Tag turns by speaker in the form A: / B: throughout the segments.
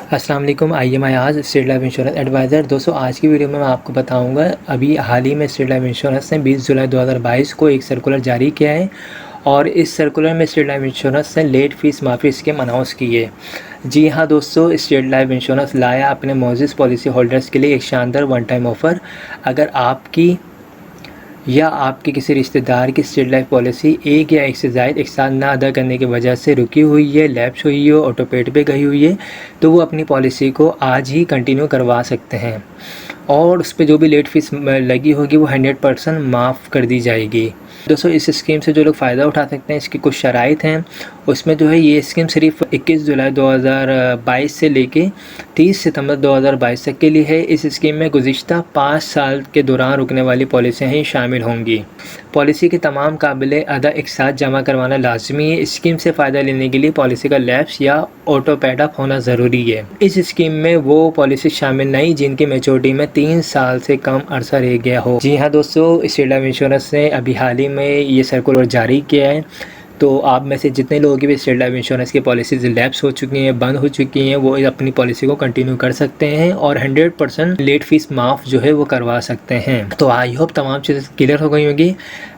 A: अस्सलाम वालेकुम। IMI आज स्टेट लाइफ इंश्योरेंस एडवाइज़र। दोस्तों, आज की वीडियो में मैं आपको बताऊंगा अभी हाल ही में स्टेट लाइफ इंश्योरेंस ने 20 जुलाई 2022 को एक सर्कुलर जारी किया है और इस सर्कुलर में स्टेट लाइफ इंश्योरेंस ने लेट फीस माफ़ी स्कीम अनाउंस की है। जी हाँ दोस्तों, स्टेट लाइफ इंश्योरेंस लाया अपने मौजूद पॉलिसी होल्डर्स के लिए एक शानदार वन टाइम ऑफ़र। अगर आपकी या आपके किसी रिश्तेदार की स्टेट लाइफ पॉलिसी एक या एक से ज़ायद एक साल ना अदा करने की वजह से रुकी हुई है, लैप्स हुई हो, ऑटो पेड पे गई हुई है, तो वो अपनी पॉलिसी को आज ही कंटिन्यू करवा सकते हैं और उस पर जो भी लेट फीस लगी होगी वो 100% माफ़ कर दी जाएगी। दोस्तों, इस स्कीम से जो लोग फ़ायदा उठा सकते हैं, इसकी कुछ शराइत हैं। उसमें जो है ये स्कीम सिर्फ 21 जुलाई 2022 से लेके 30 सितंबर 2022 तक के लिए है। इस स्कीम में गुज़िश्ता 5 साल के दौरान रुकने वाली पॉलिसियाँ ही शामिल होंगी। पॉलिसी के तमाम काबिले अदा एक साथ जमा करवाना लाजमी है। स्कीम से फ़ायदा लेने के लिए पॉलिसी का लैप्स या ऑटो पेड अप होना ज़रूरी है। इस स्कीम में वो पॉलिसी शामिल नहीं जिनकी मैच्योरिटी में 3 साल से कम अरसा रह गया हो। जी हाँ दोस्तों, स्टेट लाइफ इंश्योरेंस ने अभी हाल ही में ये सर्कुलर जारी किया है। तो आप में से जितने लोगों की भी स्टेट लाइफ इंश्योरेंस की पॉलिसीज़ लैप्स हो चुकी हैं, बंद हो चुकी हैं, वो अपनी पॉलिसी को कंटिन्यू कर सकते हैं और 100% लेट फीस माफ़ जो है वो करवा सकते हैं। तो आई होप तमाम चीज़ें क्लियर हो गई होंगी।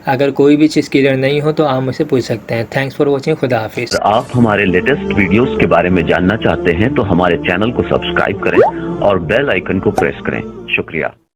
A: अगर कोई भी चीज़ क्लियर नहीं हो तो आप मुझसे पूछ सकते हैं। Thanks for watching. खुदा हाफिज़।
B: आप हमारे लेटेस्ट वीडियोस के बारे में जानना चाहते हैं तो हमारे चैनल को सब्सक्राइब करें और बेल आइकन को प्रेस करें। शुक्रिया।